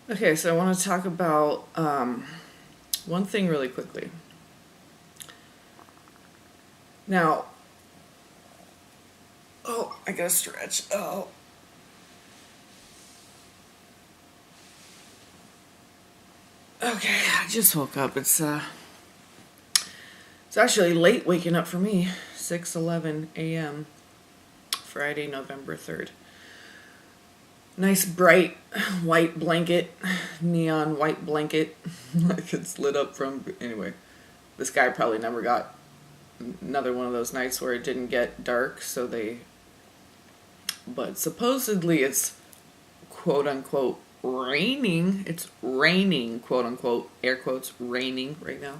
Okay, so I want to talk about one thing really quickly. Now, I gotta stretch. Okay, I just woke up. It's actually late waking up for me. 6:11 a.m. Friday, November 3rd. Nice bright white blanket, neon white blanket, like it's lit up from. Anyway, this guy probably never got another one of those nights where it didn't get dark, so they. But supposedly it's quote unquote raining. It's raining, quote unquote, air quotes, raining right now.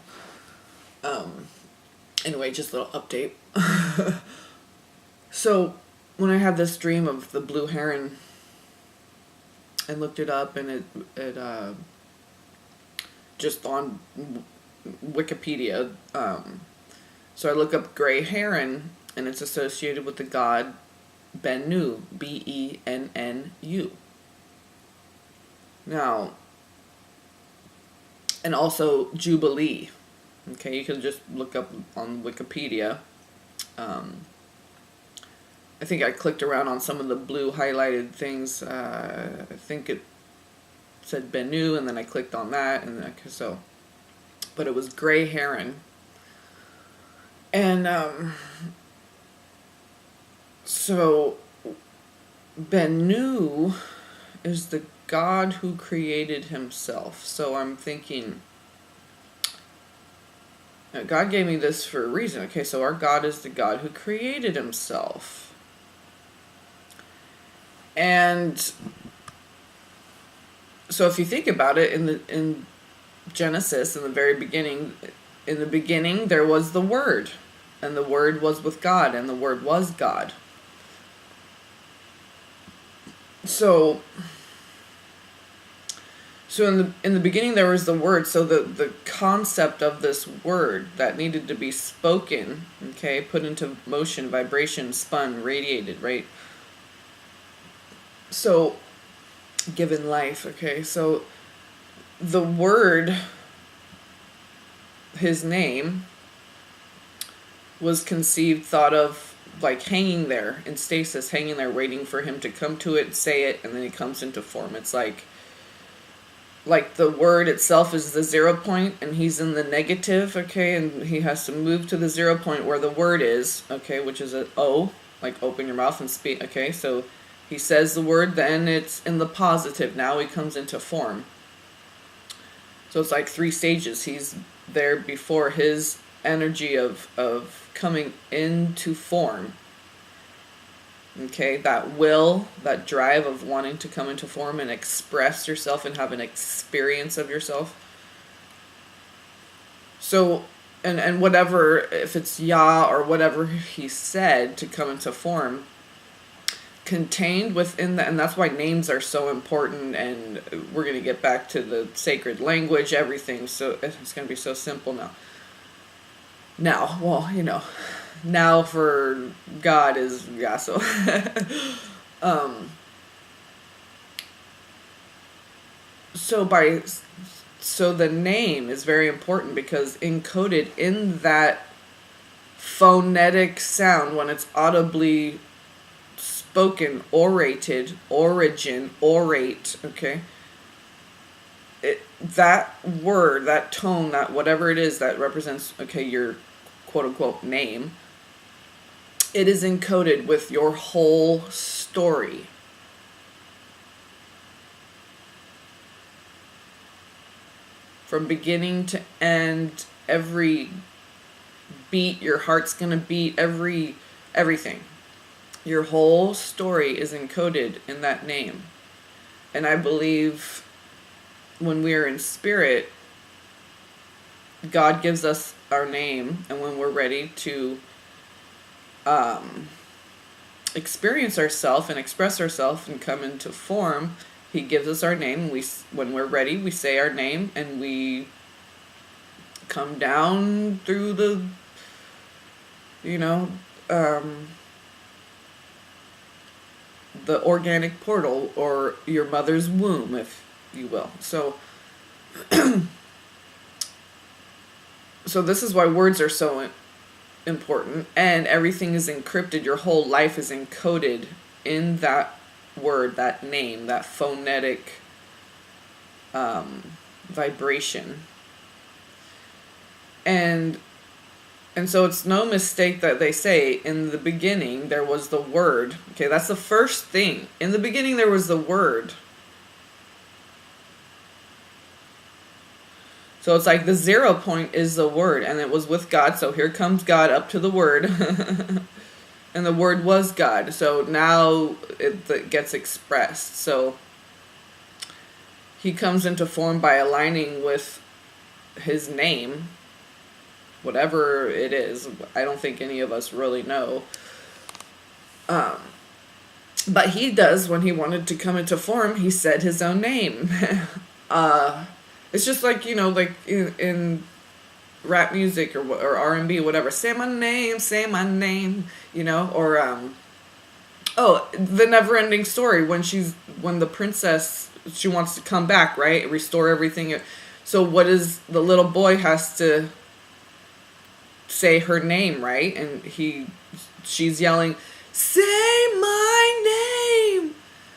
Anyway, just a little update. So, when I had this dream of the blue heron, I looked it up and it just on Wikipedia. So I look up gray heron and it's associated with the god Bennu, Bennu. Now, and also Jubilee. Okay, you can just look up on Wikipedia. I think I clicked around on some of the blue highlighted things. I think it said Bennu, and then I clicked on that, and then, so. But it was gray heron, and so Bennu is the God who created himself. So I'm thinking, God gave me this for a reason. Okay, so our God is the God who created himself. And so if you think about it, in Genesis, in the very beginning, in the beginning there was the Word, and the Word was with God, and the Word was God. So in the beginning there was the Word. So the concept of this word that needed to be spoken, okay, put into motion, vibration, spun, radiated, right? So given life, okay, so the Word, his name, was conceived, thought of, like hanging there in stasis, hanging there waiting for him to come to it, say it, and then he comes into form. It's like the Word itself is the 0 point and he's in the negative, okay, and he has to move to the 0 point where the Word is, okay, which is an O, like open your mouth and speak, okay, so he says the word, then it's in the positive. Now he comes into form. So it's like 3 stages. He's there before his energy of coming into form. Okay, that will, that drive of wanting to come into form and express yourself and have an experience of yourself. So, and whatever, if it's Yah or whatever he said to come into form, contained within that, and that's why names are so important, and we're going to get back to the sacred language, everything, so it's going to be so simple well, now for God is, yeah, so so the name is very important because encoded in that phonetic sound, when it's audibly spoken, orated, origin, orate, okay? That word, that tone, that whatever it is that represents, okay, your quote-unquote name, it is encoded with your whole story. From beginning to end, every beat your heart's gonna beat, everything. Your whole story is encoded in that name. And I believe when we are in spirit, God gives us our name, and when we're ready to experience ourselves and express ourselves and come into form, he gives us our name. When we're ready, we say our name, and we come down through the, the organic portal, or your mother's womb, if you will. So this is why words are so important, and everything is encrypted. Your whole life is encoded in that word, that name, that phonetic vibration. And so it's no mistake that they say in the beginning there was the word. Okay, that's the first thing. In the beginning there was the word. So it's like the 0 point is the word, and it was with God. So here comes God up to the word. And the word was God. So now it gets expressed. So he comes into form by aligning with his name, whatever it is. I don't think any of us really know. But he does. When he wanted to come into form, he said his own name. It's just like, like in rap music or R&B, whatever. Say my name, or the Never-Ending Story, when the princess, she wants to come back, right? Restore everything. So what is the little boy has to say her name, right? And she's yelling, "Say my name!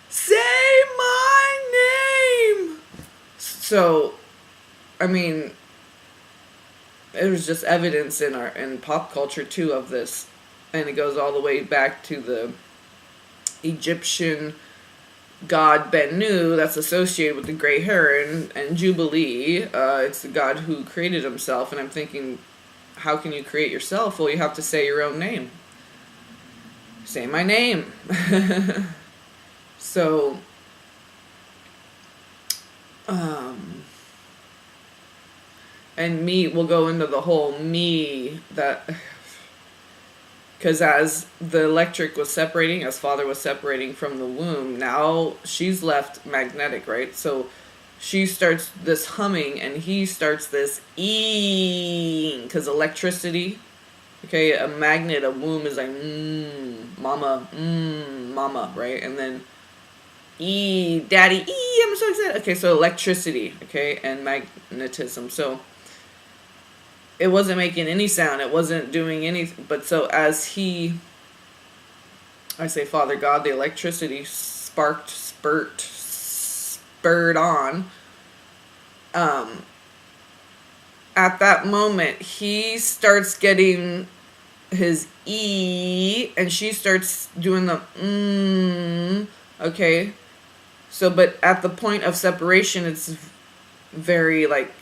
Say my name!" So, I mean, there's just evidence in pop culture too of this, and it goes all the way back to the Egyptian god Bennu that's associated with the gray hair and Jubilee. It's the god who created himself, and I'm thinking, how can you create yourself? Well, you have to say your own name. Say my name. So, and me, we'll go into the whole me that, because as the electric was separating, as Father was separating from the womb, now she's left magnetic, right? So she starts this humming, and he starts this eeing, because electricity, okay, a magnet, a womb is like, mama, right? And then, daddy, I'm so excited. Okay, so electricity, okay, and magnetism. So it wasn't making any sound. It wasn't doing anything. But so as I say, Father God, the electricity spurred on. At that moment, he starts getting his and she starts doing the okay. So, but at the point of separation, it's very like,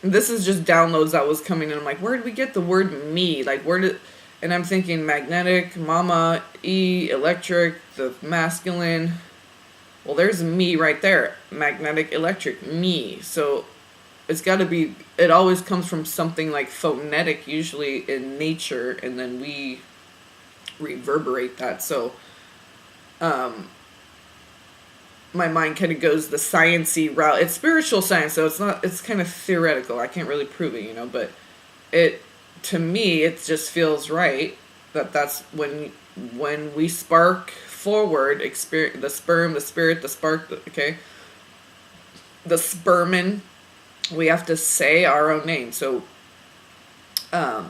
this is just downloads that was coming in. I'm like, where did we get the word me? Like, and I'm thinking magnetic, mama, electric, the masculine. Well, there's me right there. Magnetic, electric, me. So it's got to be, it always comes from something like phonetic, usually in nature, and then we reverberate that. So, my mind kind of goes the sciencey route. It's spiritual science, so it's kind of theoretical. I can't really prove it, but to me, it just feels right that's when we spark forward, the sperm, the spirit, the spark, okay, the spermin, we have to say our own name. So, no,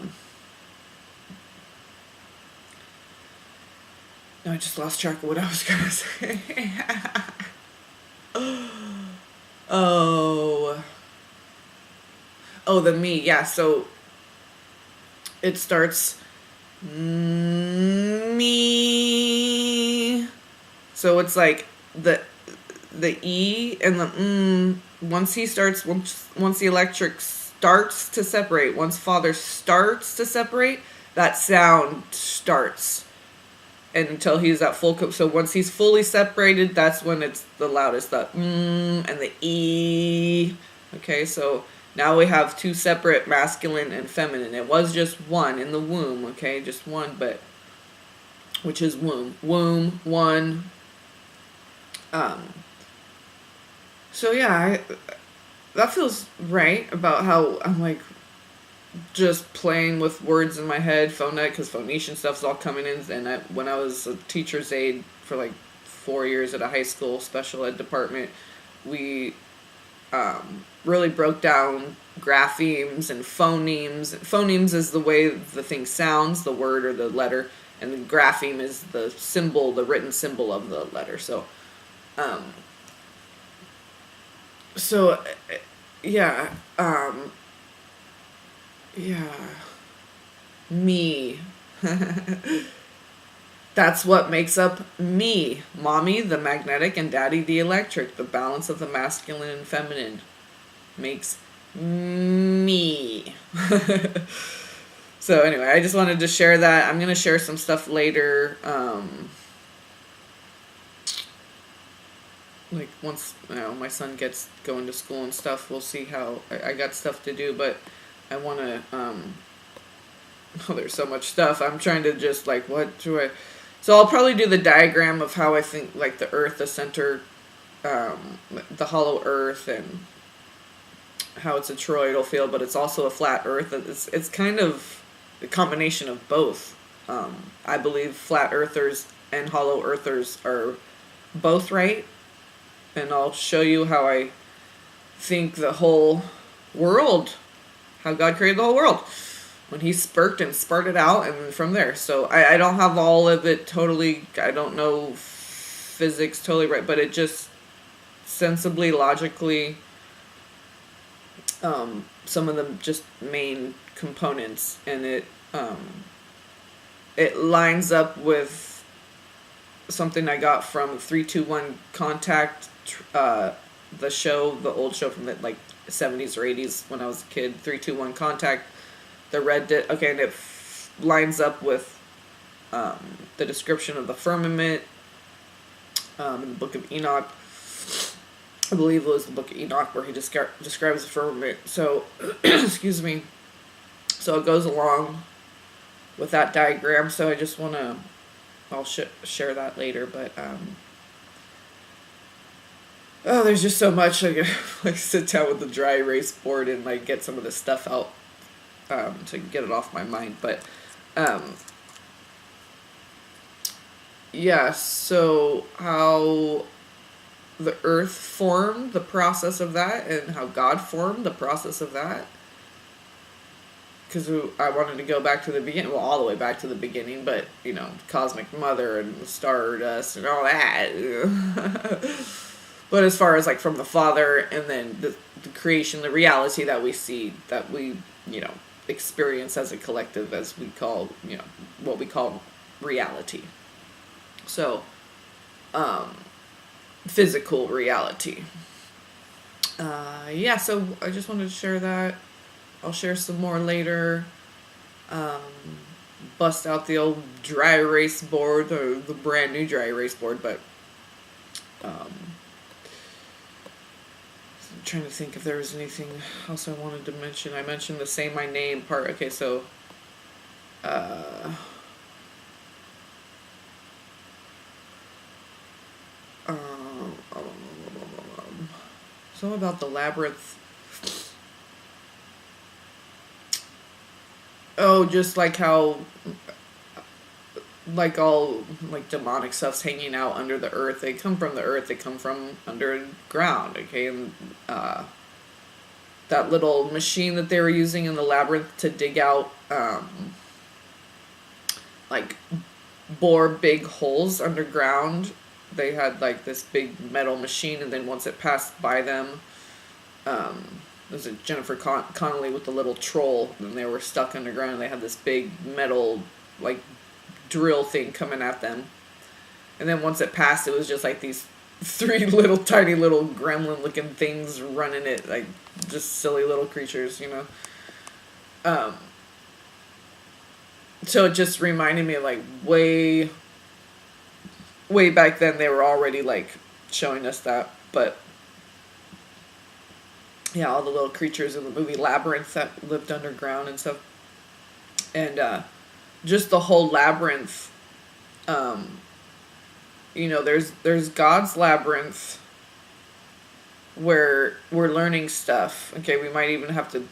I just lost track of what I was going to say. The me, yeah. So it starts me. So it's like the E and the once the electric starts to separate, once Father starts to separate, that sound starts. And until he's at full, so once he's fully separated, that's when it's the loudest, the and the E. Okay, so now we have two separate, masculine and feminine. It was just one in the womb, okay, just one, but which is womb, one. So yeah, that feels right about how I'm like just playing with words in my head, phonetic, because Phoenician stuff's all coming in. And when I was a teacher's aide for like 4 years at a high school special ed department, we really broke down graphemes and phonemes. Phonemes is the way the thing sounds, the word or the letter, and the grapheme is the symbol, the written symbol of the letter. Um, so yeah, yeah, me. That's what makes up me. Mommy, the magnetic, and daddy, the electric. The balance of the masculine and feminine makes me. So anyway, I just wanted to share that. I'm going to share some stuff later. Like once my son gets going to school and stuff, we'll see how I got stuff to do, but I want to oh, there's so much stuff. I'm trying to just like, what do I... So I'll probably do the diagram of how I think, like, the Earth, the center, the hollow Earth, and how it's a toroidal field, but it's also a flat Earth. It's kind of a combination of both. I believe flat Earthers and hollow Earthers are both right, and I'll show you how I think the whole world, how God created the whole world when he spurted and sparted out, and from there. So I don't have all of it totally, I don't know physics totally right, but it just sensibly, logically, some of the just main components, and it lines up with something I got from 321 Contact, the show, the old show from the like 70s or 80s when I was a kid. 321 Contact, the okay, and it lines up with the description of the firmament in the Book of Enoch. I believe it was the Book of Enoch where he describes the firmament. So, excuse me. So it goes along with that diagram. So I just want to, I'll share that later. But oh, there's just so much. I could like sit down with the dry erase board and like get some of this stuff out to get it off my mind. But yeah. So how the earth formed, the process of that, and how God formed the process of that. Because I wanted to go back to the beginning, well, all the way back to the beginning, but, you know, Cosmic Mother and the Stardust and all that. But as far as, like, from the Father, and then the creation, the reality that we see, that we, you know, experience as a collective, as we call, you know, what we call reality. So, physical reality. Yeah, so I just wanted to share that. I'll share some more later. Bust out the old dry erase board, or the brand new dry erase board, but I'm trying to think if there was anything else I wanted to mention. I mentioned the Say My Name part. Okay, so something about the labyrinth. Oh, just like how, like all, like demonic stuff's hanging out under the earth. They come from the earth. They come from underground. Okay, and that little machine that they were using in the labyrinth to dig out, like, bore big holes underground. They had like this big metal machine, and then once it passed by them, was it Jennifer Connelly with the little troll, and they were stuck underground, and they had this big metal, like, drill thing coming at them. And then once it passed, it was just like these three little tiny little gremlin looking things running it, like just silly little creatures, you know. So it just reminded me of, like, way back then they were already like showing us that. But yeah, all the little creatures in the movie Labyrinth that lived underground and stuff. And just the whole labyrinth, you know, there's God's labyrinth where we're learning stuff. Okay, we might even have to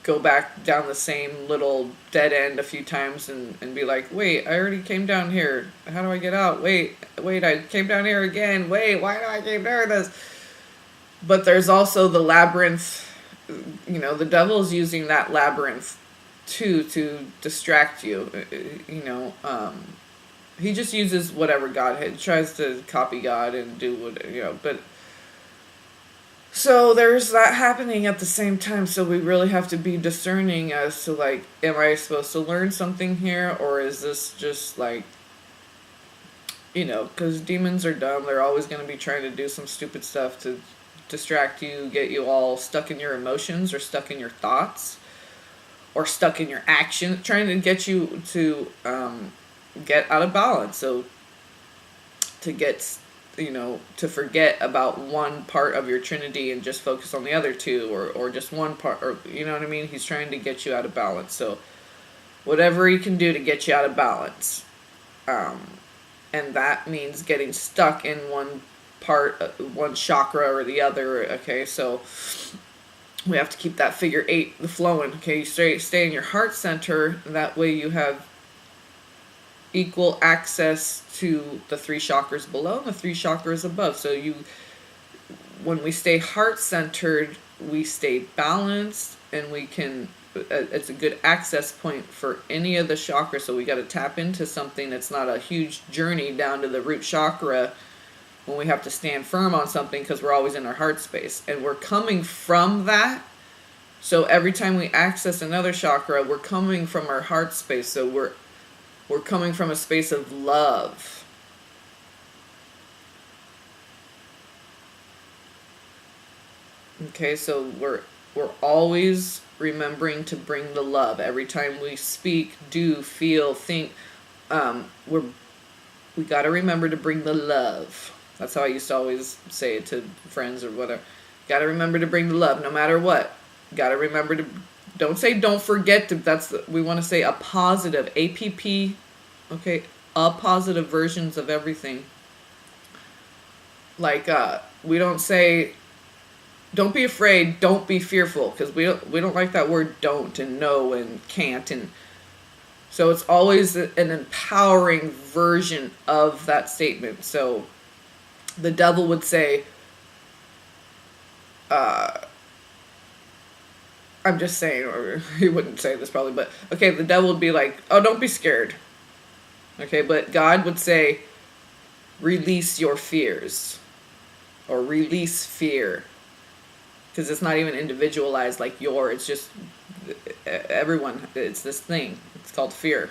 go back down the same little dead end a few times and be like, wait, I already came down here. How do I get out? Wait, I came down here again. Wait, why do I keep doing this? But there's also the labyrinth. The devil's using that labyrinth too to distract you. He just uses whatever God. He tries to copy God and do what. But so there's that happening at the same time. So we really have to be discerning as to, like, am I supposed to learn something here, or is this just like, because demons are dumb. They're always going to be trying to do some stupid stuff to distract you, get you all stuck in your emotions or stuck in your thoughts or stuck in your action, trying to get you to get out of balance. So to get, to forget about one part of your Trinity and just focus on the other two, or just one part, or you know what I mean? He's trying to get you out of balance. So whatever he can do to get you out of balance. And that means getting stuck in one part, one chakra or the other. Okay, so we have to keep that figure 8 flowing. Okay, you stay in your heart center. That way you have equal access to the 3 chakras below and the 3 chakras above. So when we stay heart centered, we stay balanced, and we can. It's a good access point for any of the chakras. So we got to tap into something that's not a huge journey down to the root chakra when we have to stand firm on something, because we're always in our heart space and we're coming from that. So every time we access another chakra, we're coming from our heart space. So we're coming from a space of love. Okay, so we're always remembering to bring the love every time we speak, do, feel, think. We got to remember to bring the love. That's how I used to always say it to friends or whatever. Got to remember to bring the love no matter what. Got to remember to, don't forget to, we want to say a positive, APP, okay, a positive versions of everything. Like, we don't say, don't be afraid, don't be fearful, because we don't like that word don't and no and can't. And so it's always an empowering version of that statement. So the devil would say, I'm just saying, or he wouldn't say this probably, but okay, the devil would be like, oh, don't be scared. Okay, but God would say, release your fears, or release fear. Because it's not even individualized like it's just everyone. It's this thing. It's called fear.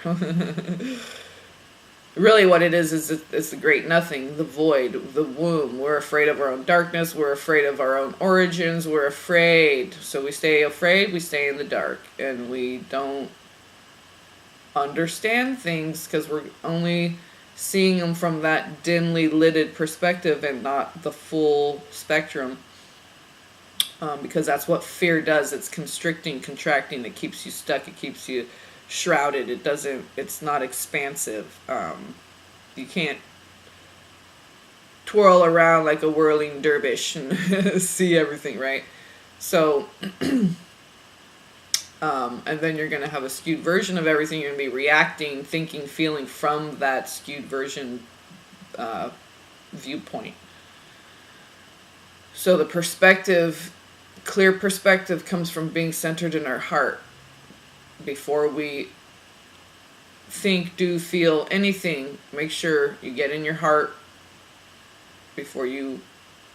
Really what it is it's the great nothing, the void, the womb. We're afraid of our own darkness. We're afraid of our own origins. We're afraid. So we stay afraid. We stay in the dark. And we don't understand things because we're only seeing them from that dimly lidded perspective and not the full spectrum. Because that's what fear does. It's constricting, contracting. It keeps you stuck. It keeps you shrouded. It's not expansive. You can't twirl around like a whirling dervish and see everything, right? So, and then you're going to have a skewed version of everything. You're going to be reacting, thinking, feeling from that skewed version viewpoint. So the clear perspective comes from being centered in our heart. Before we think, do, feel anything, make sure you get in your heart before you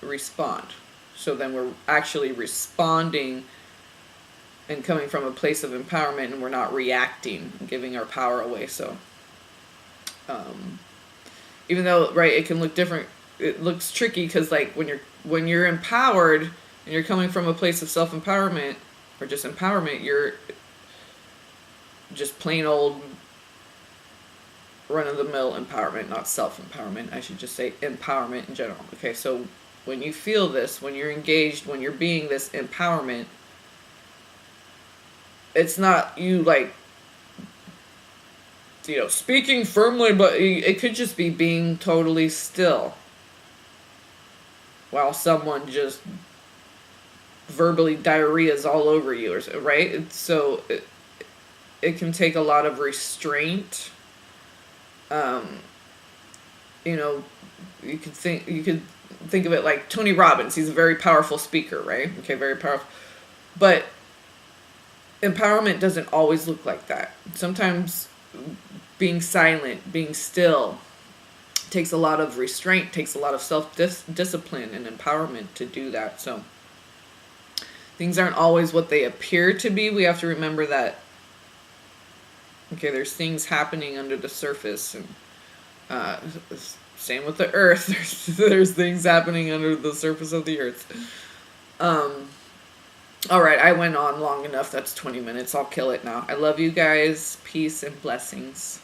respond. So then we're actually responding and coming from a place of empowerment, and we're not reacting and giving our power away. So even though, right, it can look different, it looks tricky because, like, when you're empowered and you're coming from a place of self-empowerment or just empowerment, you're just plain old run-of-the-mill empowerment, not self-empowerment. I should just say empowerment in general. Okay, so when you feel this, when you're engaged, when you're being this empowerment, it's not you, like, speaking firmly, but it could just be being totally still while someone just verbally diarrheas all over you, right? It can take a lot of restraint. You could think of it like Tony Robbins. He's a very powerful speaker, right? Okay, very powerful. But empowerment doesn't always look like that. Sometimes being silent, being still, takes a lot of restraint, takes a lot of self-discipline and empowerment to do that. So things aren't always what they appear to be. We have to remember that, okay, there's things happening under the surface. And same with the earth. There's things happening under the surface of the earth. All right, I went on long enough. That's 20 minutes. I'll kill it now. I love you guys. Peace and blessings.